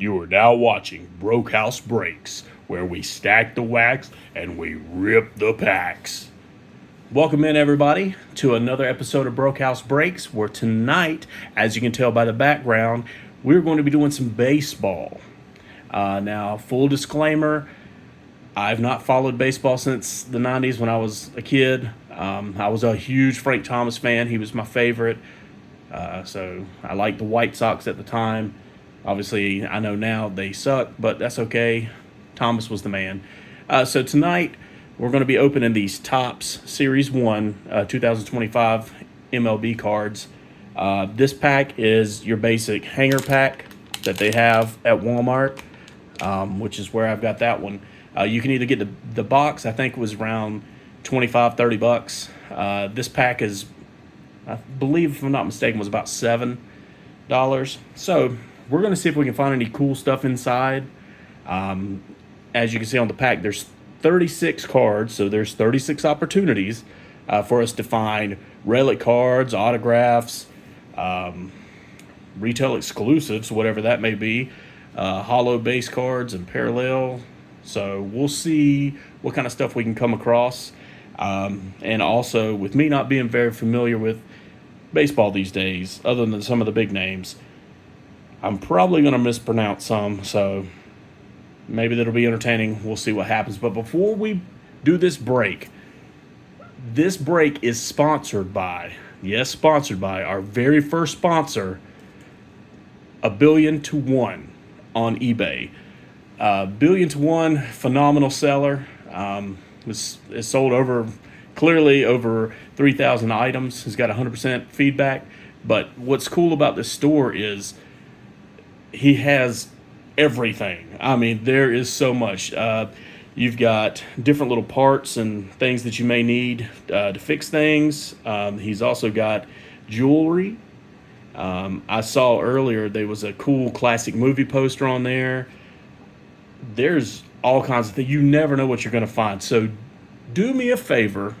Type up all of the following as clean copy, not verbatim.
You are now watching BrokeHouse Breaks, where we stack the wax and we rip the packs. Welcome in, everybody, to another episode of BrokeHouse Breaks, where tonight, as you can tell by the background, we're going to be doing some baseball. Now, full disclaimer, I've not followed baseball since the 90s when I was a kid. I was a huge Frank Thomas fan. He was my favorite. So I liked the White Sox at the time. Obviously, I know now they suck, but that's okay. Thomas was the man. So tonight, we're going to be opening these Topps Series 1 2025 MLB cards. This pack is your basic hanger pack that they have at Walmart, which is where I've got that one. You can either get the box, I think it was around $25-30. This pack is, I believe, if I'm not mistaken, was about $7. So we're going to see if we can find any cool stuff inside. As you can see on the pack, there's 36 cards, so there's 36 opportunities for us to find relic cards, autographs, retail exclusives, whatever that may be, hollow base cards, and parallel. So we'll see what kind of stuff we can come across. And also, with me not being very familiar with baseball these days, other than some of the big names, I'm probably going to mispronounce some, so maybe that'll be entertaining. We'll see what happens. But before we do this break is sponsored by, yes, sponsored by our very first sponsor, 1,000,000,000 on eBay. 1,000,000,000, phenomenal seller. It's sold clearly over 3,000 items. He's got 100% feedback. But what's cool about this store is he has everything. I mean, there is so much. You've got different little parts and things that you may need to fix things. He's also got jewelry. I saw earlier there was a cool classic movie poster on there. There's all kinds of things. You never know what you're going to find. So do me a favor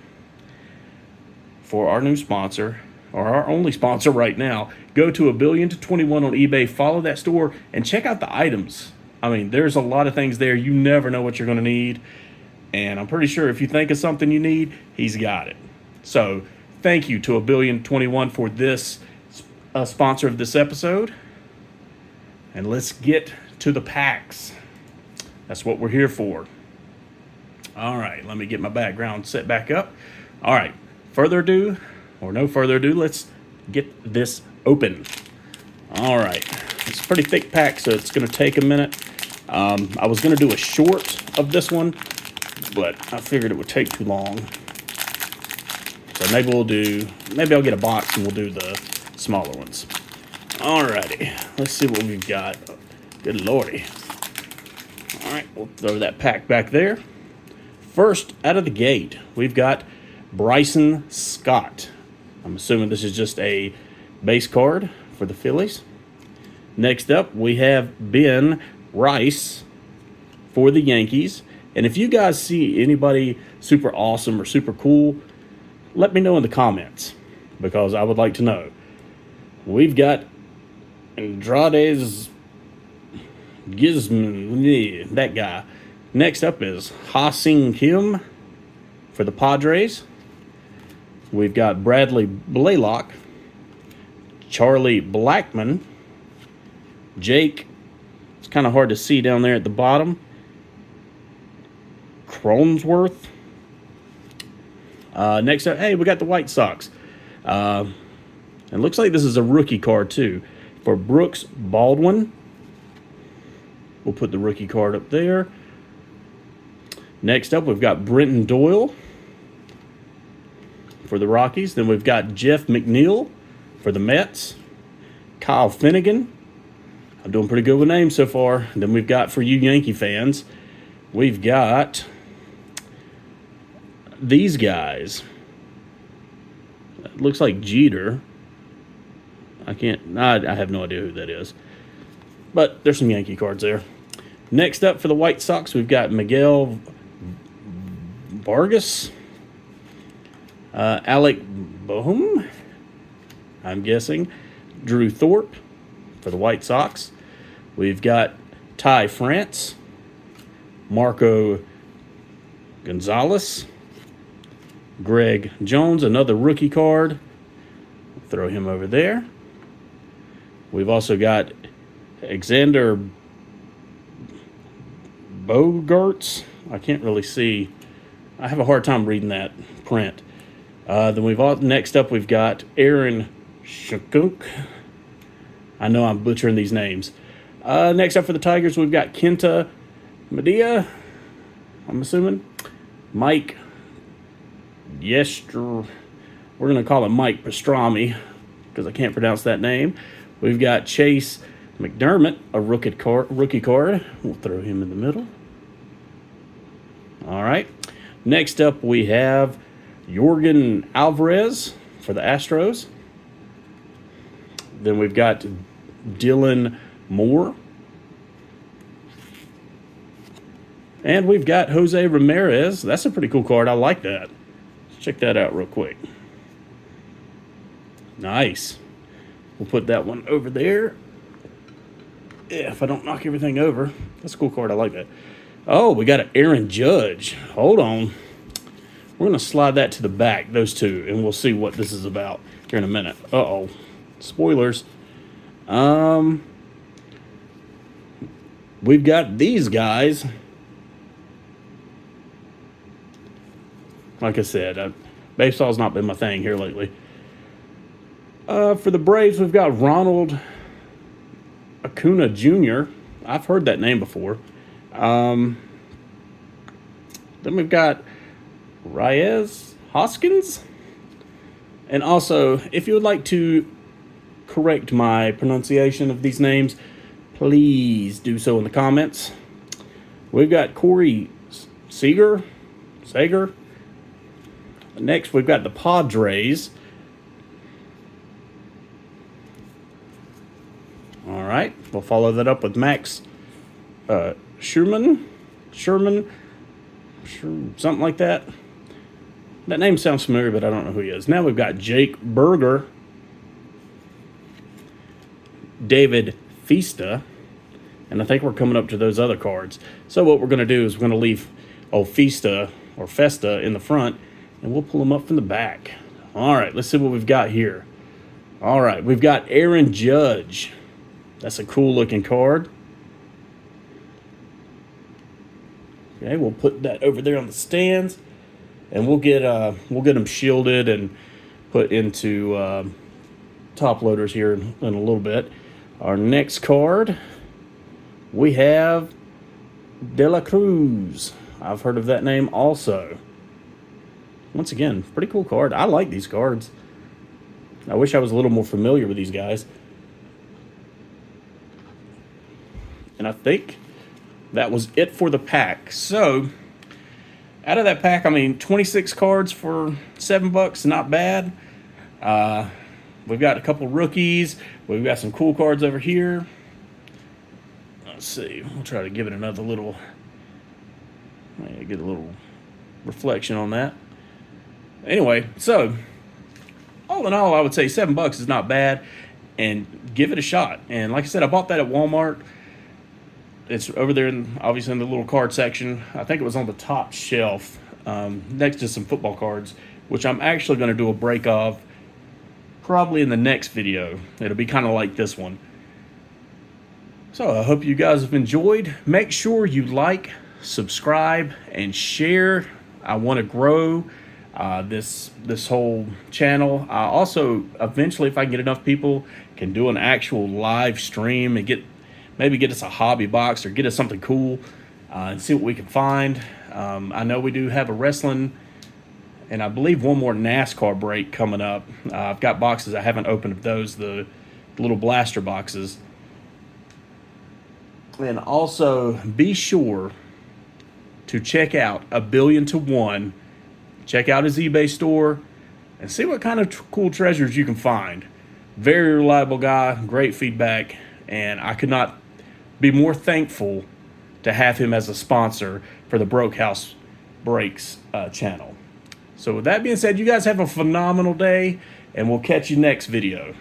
for our new sponsor, or our only sponsor right now. Go to 1,000,000,021 on eBay, follow that store, and check out the items. I mean, there's a lot of things there. You never know what you're going to need. And I'm pretty sure if you think of something you need, he's got it. So thank you to 1,000,000,021 for this sponsor of this episode. And let's get to the packs. That's what we're here for. All right, let me get my background set back up. All right, no further ado, let's get this open. All right, it's a pretty thick pack, so it's going to take a minute. I was going to do a short of this one, but I figured it would take too long. So maybe I'll get a box and we'll do the smaller ones. All righty, let's see what we've got. Good lordy. All right, we'll throw that pack back there. First, out of the gate, we've got Bryson Scott. I'm assuming this is just a base card for the Phillies. Next up, we have Ben Rice for the Yankees. And if you guys see anybody super awesome or super cool, let me know in the comments, because I would like to know. We've got Andrade's Gizman, that guy. Next up is Ha-Sing Kim for the Padres. We've got Bradley Blaylock, Charlie Blackmon, Jake, it's kind of hard to see down there at the bottom, Cronenworth. Next up, hey, we got the White Sox. It looks like this is a rookie card too for Brooks Baldwin. We'll put the rookie card up there. Next up, we've got Brenton Doyle for the Rockies. Then we've got Jeff McNeil for the Mets. Kyle Finnegan. I'm doing pretty good with names so far. Then we've got, for you Yankee fans, we've got these guys. It looks like Jeter. I have no idea who that is. But there's some Yankee cards there. Next up for the White Sox, we've got Miguel Vargas, Alec Boehm, I'm guessing, Drew Thorpe for the White Sox. We've got Ty France, Marco Gonzalez, Greg Jones, another rookie card. Throw him over there. We've also got Alexander Bogarts. I can't really see. I have a hard time reading that print. Next up we've got Aaron Shakunk. I know I'm butchering these names. Next up for the Tigers, we've got Kenta Medea, I'm assuming. Mike Yester. We're going to call him Mike Pastrami because I can't pronounce that name. We've got Chase McDermott, a rookie card. We'll throw him in the middle. All right. Next up, we have Jorgen Alvarez for the Astros. Then we've got Dylan Moore. And we've got Jose Ramirez. That's a pretty cool card. I like that. Let's check that out real quick. Nice. We'll put that one over there. Yeah, if I don't knock everything over. That's a cool card. I like that. Oh, we got an Aaron Judge. Hold on. We're going to slide that to the back, those two, and we'll see what this is about here in a minute. Uh-oh. Spoilers. We've got these guys. Like I said, baseball's not been my thing here lately. For the Braves, we've got Ronald Acuna Jr. I've heard that name before. Then we've got Reyes Hoskins. And also, if you would like to correct my pronunciation of these names, please do so in the comments. We've got Corey Seager. Next, we've got the Padres. All right, we'll follow that up with Max Sherman, something like that. That name sounds familiar, but I don't know who he is. Now we've got Jake Berger, David Fista, and I think we're coming up to those other cards. So what we're going to do is we're going to leave Festa in the front, and we'll pull them up from the back. All right, let's see what we've got here. All right, we've got Aaron Judge. That's a cool looking card. Okay, we'll put that over there on the stands, and we'll get them shielded and put into top loaders here in a little bit. Our next card, we have De La Cruz. I've heard of that name also. Once again, pretty cool card. I like these cards. I wish I was a little more familiar with these guys. And I think that was it for the pack. So, out of that pack, 26 cards for $7, not bad. We've got a couple rookies. We've got some cool cards over here. Let's see. We'll try to give it another little, get a little reflection on that. Anyway, so, all in all, I would say $7 is not bad. And give it a shot. And like I said, I bought that at Walmart. It's over there, obviously in the little card section. I think it was on the top shelf next to some football cards, which I'm actually going to do a break of probably in the next video. It'll be kind of like this one. So I hope you guys have enjoyed. Make sure you like, subscribe, and share. I want to grow this whole channel. Also, eventually, if I can get enough people, can do an actual live stream and maybe get us a hobby box or get us something cool and see what we can find. I know we do have a wrestling and I believe one more NASCAR break coming up. I've got boxes. I haven't opened those, the little blaster boxes. And also be sure to check out A Billion to One. Check out his eBay store and see what kind of cool treasures you can find. Very reliable guy, great feedback, and I could not be more thankful to have him as a sponsor for the BrokeHouse Breaks channel. So with that being said, you guys have a phenomenal day, and we'll catch you next video.